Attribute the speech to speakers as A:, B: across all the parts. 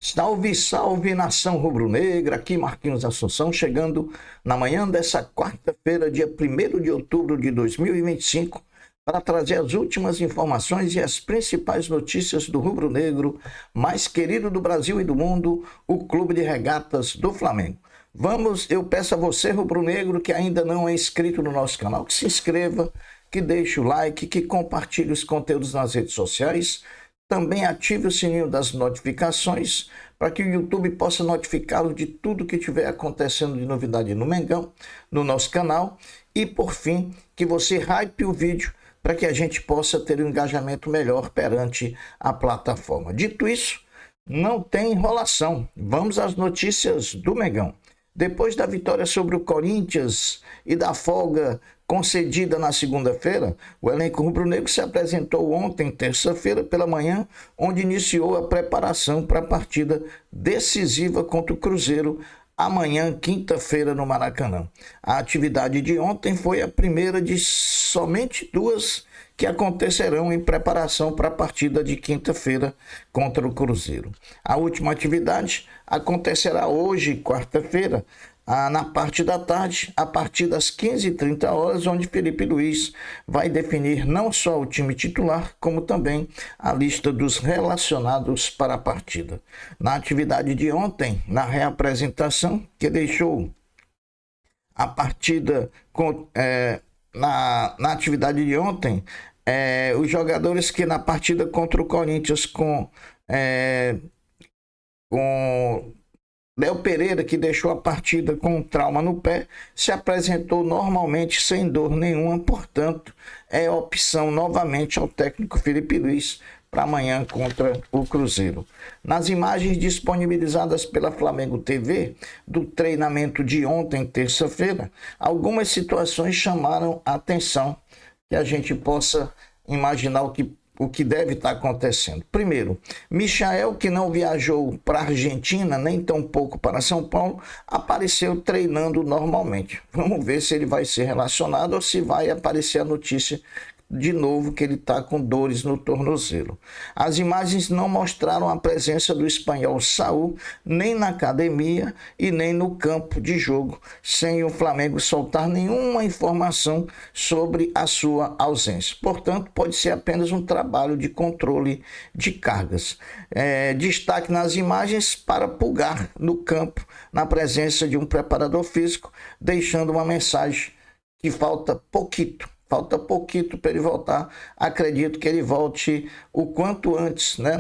A: Salve, salve, nação rubro-negra, aqui Marquinhos Assunção, chegando na manhã dessa quarta-feira, dia 1º de outubro de 2025, para trazer as últimas informações e as principais notícias do rubro-negro mais querido do Brasil e do mundo, o Clube de Regatas do Flamengo. Eu peço a você, rubro-negro, que ainda não é inscrito no nosso canal, que se inscreva, que deixe o like, que compartilhe os conteúdos nas redes sociais. Também ative o sininho das notificações para que o YouTube possa notificá-lo de tudo que estiver acontecendo de novidade no Mengão, no nosso canal. E, por fim, que você hype o vídeo para que a gente possa ter um engajamento melhor perante a plataforma. Dito isso, não tem enrolação. Vamos às notícias do Mengão. Depois da vitória sobre o Corinthians e da folga concedida na segunda-feira, o elenco rubro-negro se apresentou ontem, terça-feira, pela manhã, onde iniciou a preparação para a partida decisiva contra o Cruzeiro, amanhã, quinta-feira, no Maracanã. A atividade de ontem foi a primeira de somente duas que acontecerão em preparação para a partida de quinta-feira contra o Cruzeiro. A última atividade acontecerá hoje, quarta-feira, na parte da tarde, a partir das 15h30, onde Felipe Luiz vai definir não só o time titular, como também a lista dos relacionados para a partida. Na atividade de ontem, na reapresentação, que deixou a partida na atividade de ontem, os jogadores que na partida contra o Corinthians com Léo Pereira, que deixou a partida com um trauma no pé, se apresentou normalmente sem dor nenhuma, portanto, é opção novamente ao técnico Felipe Luiz para amanhã contra o Cruzeiro. Nas imagens disponibilizadas pela Flamengo TV do treinamento de ontem, terça-feira, algumas situações chamaram a atenção, que a gente possa imaginar o que deve estar acontecendo. Primeiro, Michael, que não viajou para a Argentina, nem tampouco para São Paulo, apareceu treinando normalmente. Vamos ver se ele vai ser relacionado ou se vai aparecer a notícia de novo que ele está com dores no tornozelo. As imagens não mostraram a presença do espanhol Saúl nem na academia e nem no campo de jogo, sem o Flamengo soltar nenhuma informação sobre a sua ausência. Portanto, pode ser apenas um trabalho de controle de cargas. Destaque nas imagens para Pulgar no campo, na presença de um preparador físico, deixando uma mensagem que falta pouquinho para ele voltar. Acredito que ele volte o quanto antes, né?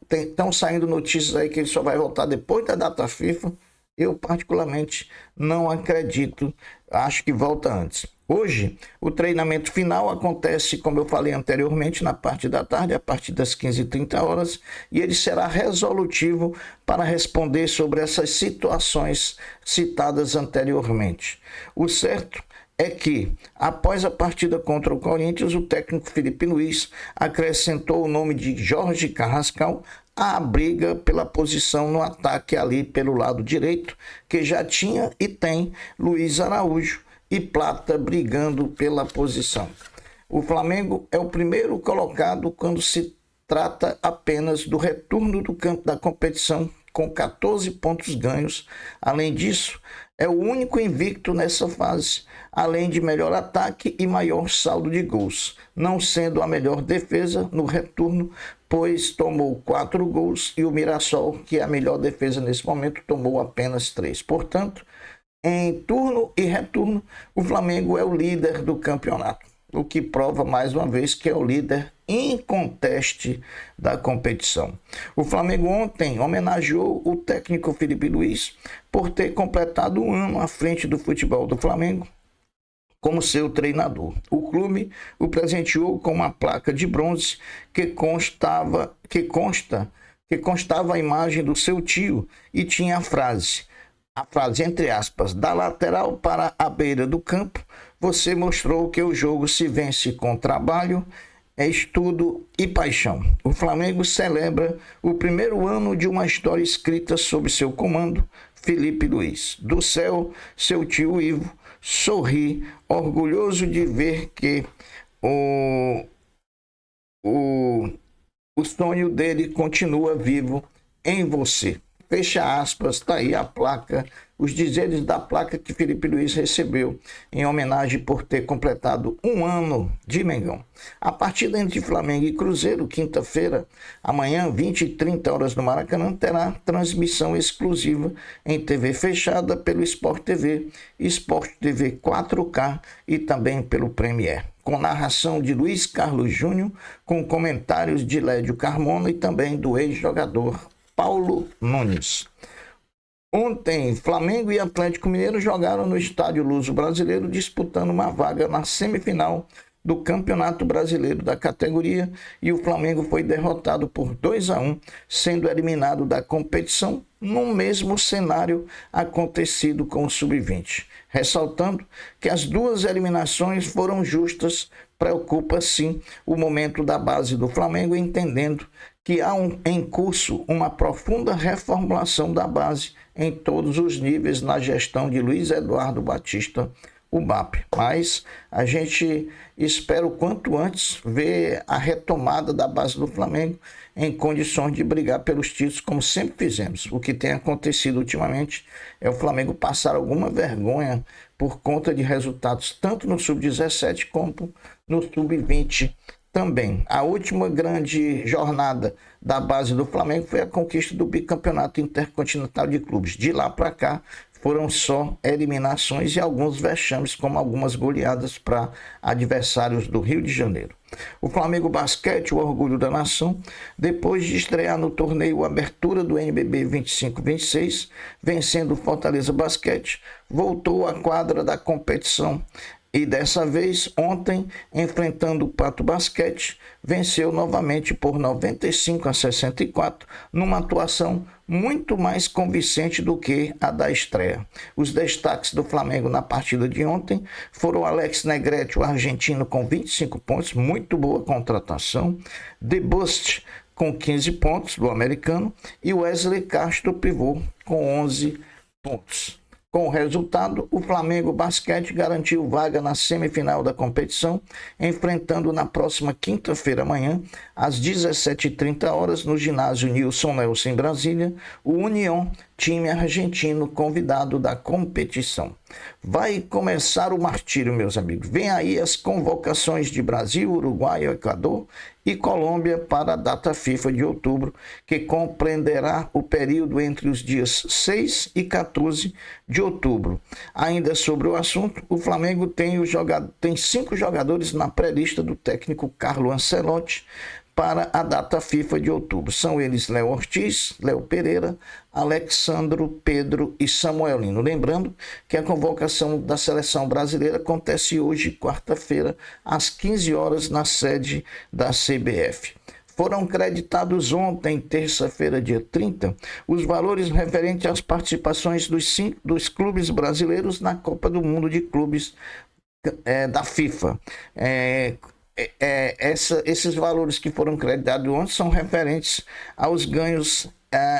A: Estão saindo notícias aí que ele só vai voltar depois da data FIFA. Eu, particularmente, não acredito. Acho que volta antes. Hoje, o treinamento final acontece, como eu falei anteriormente, na parte da tarde, a partir das 15h30, e ele será resolutivo para responder sobre essas situações citadas anteriormente. O certo é que, após a partida contra o Corinthians, o técnico Felipe Luiz acrescentou o nome de Jorge Carrascal à briga pela posição no ataque ali pelo lado direito, que já tinha e tem Luiz Araújo e Plata brigando pela posição. O Flamengo é o primeiro colocado quando se trata apenas do retorno do campo da competição, com 14 pontos ganhos. Além disso, é o único invicto nessa fase, além de melhor ataque e maior saldo de gols, não sendo a melhor defesa no retorno, pois tomou 4 gols, e o Mirassol, que é a melhor defesa nesse momento, tomou apenas 3. Portanto, em turno e retorno, o Flamengo é o líder do campeonato, o que prova mais uma vez que é o líder inconteste da competição. O Flamengo ontem homenageou o técnico Felipe Luiz por ter completado um ano à frente do futebol do Flamengo como seu treinador. O clube o presenteou com uma placa de bronze que constava a imagem do seu tio e tinha a frase entre aspas, da lateral para a beira do campo, você mostrou que o jogo se vence com trabalho, estudo e paixão. O Flamengo celebra o primeiro ano de uma história escrita sob seu comando, Felipe Luiz. Do céu, seu tio Ivo sorri, orgulhoso de ver que o sonho dele continua vivo em você. Fecha aspas, está aí a placa, os dizeres da placa que Felipe Luiz recebeu em homenagem por ter completado 1 ano de Mengão. A partida entre Flamengo e Cruzeiro, quinta-feira, amanhã, 20h30 no Maracanã, terá transmissão exclusiva em TV fechada pelo Sport TV, Sport TV 4K e também pelo Premiere, com narração de Luiz Carlos Júnior, com comentários de Lédio Carmona e também do ex-jogador Paulo Nunes. Ontem, Flamengo e Atlético Mineiro jogaram no Estádio Luso Brasileiro, disputando uma vaga na semifinal do Campeonato Brasileiro da categoria, e o Flamengo foi derrotado por 2-1, sendo eliminado da competição no mesmo cenário acontecido com o Sub-20. Ressaltando que as duas eliminações foram justas, preocupa sim o momento da base do Flamengo, entendendo que há em curso uma profunda reformulação da base em todos os níveis na gestão de Luiz Eduardo Batista, o BAP. Mas a gente espera o quanto antes ver a retomada da base do Flamengo em condições de brigar pelos títulos, como sempre fizemos. O que tem acontecido ultimamente é o Flamengo passar alguma vergonha por conta de resultados tanto no Sub-17 como no Sub-20 também. A última grande jornada da base do Flamengo foi a conquista do bicampeonato intercontinental de clubes. De lá para cá foram só eliminações e alguns vexames, como algumas goleadas para adversários do Rio de Janeiro. O Flamengo Basquete, o orgulho da nação, depois de estrear no torneio Abertura do NBB 25-26, vencendo o Fortaleza Basquete, voltou à quadra da competição. E dessa vez, ontem, enfrentando o Pato Basquete, venceu novamente por 95-64, numa atuação muito mais convincente do que a da estreia. Os destaques do Flamengo na partida de ontem foram Alex Negrete, o argentino, com 25 pontos, muito boa contratação, DeBust com 15 pontos, do americano, e Wesley Castro, pivô, com 11 pontos. Com o resultado, o Flamengo Basquete garantiu vaga na semifinal da competição, enfrentando na próxima quinta-feira amanhã, às 17h30, no ginásio Nilson Nelson, em Brasília, o União, time argentino convidado da competição. Vai começar o martírio, meus amigos. Vem aí as convocações de Brasil, Uruguai, Equador e Colômbia para a data FIFA de outubro, que compreenderá o período entre os dias 6 e 14 de outubro. Ainda sobre o assunto, o Flamengo tem 5 jogadores na pré-lista do técnico Carlo Ancelotti para a data FIFA de outubro. São eles Léo Ortiz, Léo Pereira, Alexandro, Pedro e Samuel Lino. Lembrando que a convocação da seleção brasileira acontece hoje, quarta-feira, às 15 horas, na sede da CBF. Foram creditados ontem, terça-feira, dia 30, os valores referentes às participações dos clubes brasileiros na Copa do Mundo de Clubes da FIFA. Esses valores que foram creditados ontem são referentes aos ganhos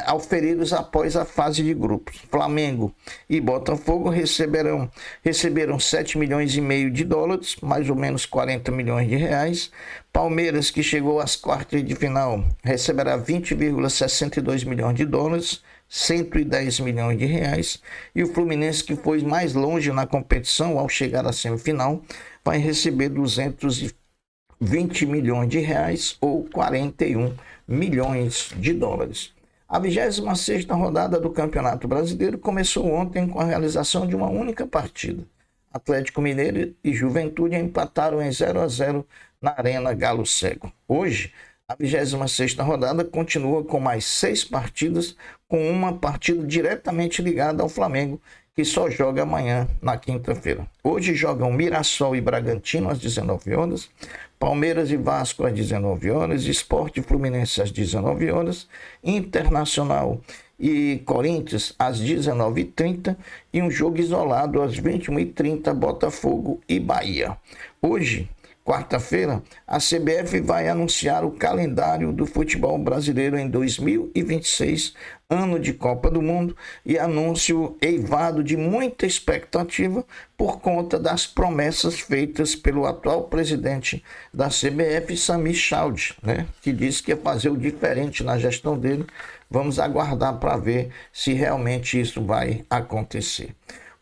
A: auferidos após a fase de grupos. Flamengo e Botafogo receberam 7,5 milhões de dólares, mais ou menos 40 milhões de reais. Palmeiras, que chegou às quartas de final, receberá 20,62 milhões de dólares, 110 milhões de reais. E o Fluminense, que foi mais longe na competição ao chegar à semifinal, vai receber 220 milhões de reais ou 41 milhões de dólares. A 26ª rodada do Campeonato Brasileiro começou ontem com a realização de uma única partida. Atlético Mineiro e Juventude empataram em 0-0 na Arena Galo Cego. Hoje, a 26ª rodada continua com mais 6 partidas, com uma partida diretamente ligada ao Flamengo, que só joga amanhã, na quinta-feira. Hoje jogam Mirassol e Bragantino às 19 horas, Palmeiras e Vasco às 19 horas, Sport e Fluminense às 19 horas, Internacional e Corinthians às 19h30 e um jogo isolado às 21h30, Botafogo e Bahia. Hoje, quarta-feira, a CBF vai anunciar o calendário do futebol brasileiro em 2026, ano de Copa do Mundo, e anúncio eivado de muita expectativa por conta das promessas feitas pelo atual presidente da CBF, Sami Khedira, né, que disse que ia fazer o diferente na gestão dele. Vamos aguardar para ver se realmente isso vai acontecer.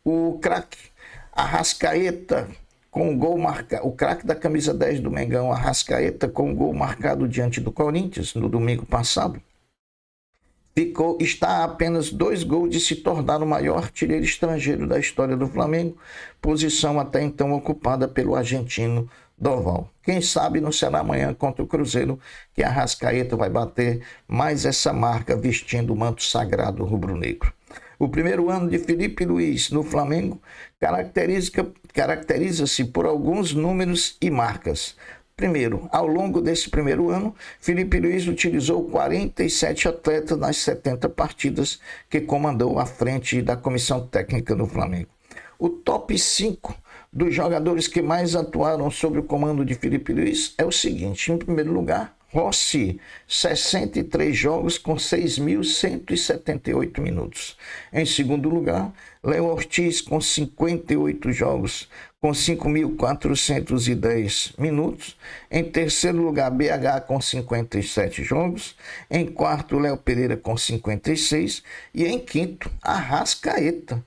A: O craque Arrascaeta, com o gol marcado, o craque da camisa 10 do Mengão, Arrascaeta, com o gol marcado diante do Corinthians no domingo passado, está a apenas 2 gols de se tornar o maior artilheiro estrangeiro da história do Flamengo, posição até então ocupada pelo argentino Doval. Quem sabe não será amanhã contra o Cruzeiro que a Arrascaeta vai bater mais essa marca vestindo o manto sagrado rubro-negro. O primeiro ano de Filipe Luís no Flamengo caracteriza-se por alguns números e marcas. Primeiro, ao longo desse primeiro ano, Filipe Luís utilizou 47 atletas nas 70 partidas que comandou à frente da comissão técnica do Flamengo. O top 5 dos jogadores que mais atuaram sob o comando de Filipe Luís é o seguinte: em primeiro lugar, Rossi, 63 jogos com 6.178 minutos. Em segundo lugar, Léo Ortiz, com 58 jogos com 5.410 minutos. Em terceiro lugar, BH, com 57 jogos. Em quarto, Léo Pereira, com 56. E em quinto, Arrascaeta.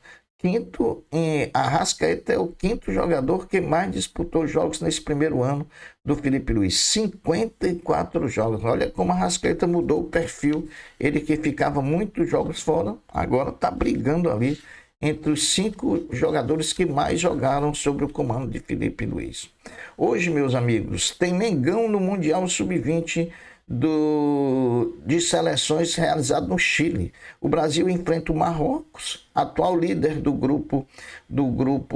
A: Arrascaeta é o quinto jogador que mais disputou jogos nesse primeiro ano do Filipe Luís. 54 jogos. Olha como a Arrascaeta mudou o perfil. Ele que ficava muitos jogos fora, agora está brigando ali entre os 5 jogadores que mais jogaram sob o comando de Filipe Luís. Hoje, meus amigos, tem Mengão no Mundial Sub-20 de seleções realizado no Chile. O Brasil enfrenta o Marrocos, atual líder do grupo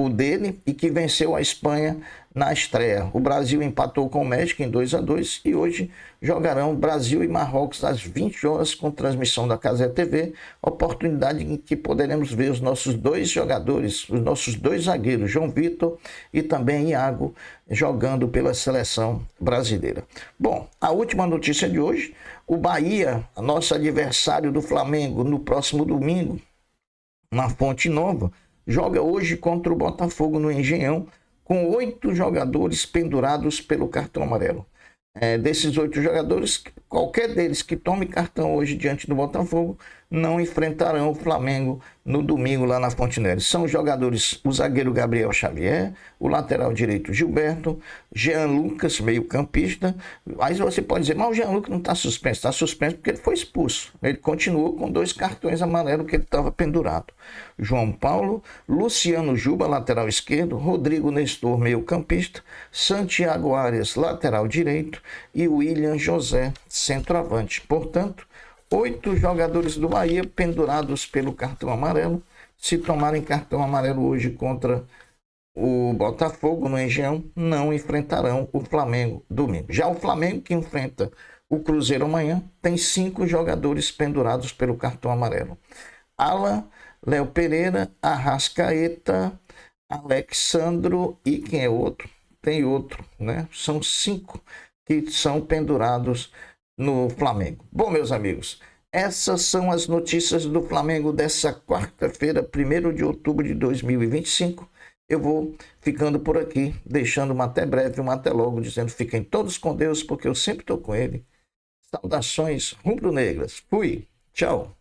A: dele e que venceu a Espanha na estreia. O Brasil empatou com o México em 2-2 e hoje jogarão Brasil e Marrocos às 20 horas com transmissão da Cazé TV, oportunidade em que poderemos ver os nossos 2 jogadores, os nossos 2 zagueiros, João Vitor e também Iago, jogando pela seleção brasileira. Bom, a última notícia de hoje: o Bahia, nosso adversário do Flamengo, no próximo domingo, na Fonte Nova, joga hoje contra o Botafogo no Engenhão, com 8 jogadores pendurados pelo cartão amarelo. Desses 8 jogadores, qualquer deles que tome cartão hoje diante do Botafogo não enfrentarão o Flamengo no domingo lá na Fonte Nova. São jogadores: o zagueiro Gabriel Xavier, o lateral direito Gilberto, Jean Lucas, meio campista. Aí você pode dizer: mas o Jean Lucas não está suspenso. Está suspenso porque ele foi expulso. Ele continuou com 2 cartões amarelos que ele estava pendurado. João Paulo, Luciano Juba, lateral esquerdo, Rodrigo Nestor, meio campista, Santiago Arias, lateral direito, e William José, centroavante. Portanto, 8 jogadores do Bahia pendurados pelo cartão amarelo. Se tomarem cartão amarelo hoje contra o Botafogo no Engenhão, não enfrentarão o Flamengo domingo. Já o Flamengo, que enfrenta o Cruzeiro amanhã, tem 5 jogadores pendurados pelo cartão amarelo: Alan, Léo Pereira, Arrascaeta, Alexandro e quem é outro? Tem outro, né? São 5 que são pendurados no Flamengo. Bom, meus amigos, essas são as notícias do Flamengo dessa quarta-feira, 1º de outubro de 2025. Eu vou ficando por aqui, deixando uma até breve, uma até logo, dizendo: fiquem todos com Deus, porque eu sempre estou com ele. Saudações rubro-negras. Fui. Tchau.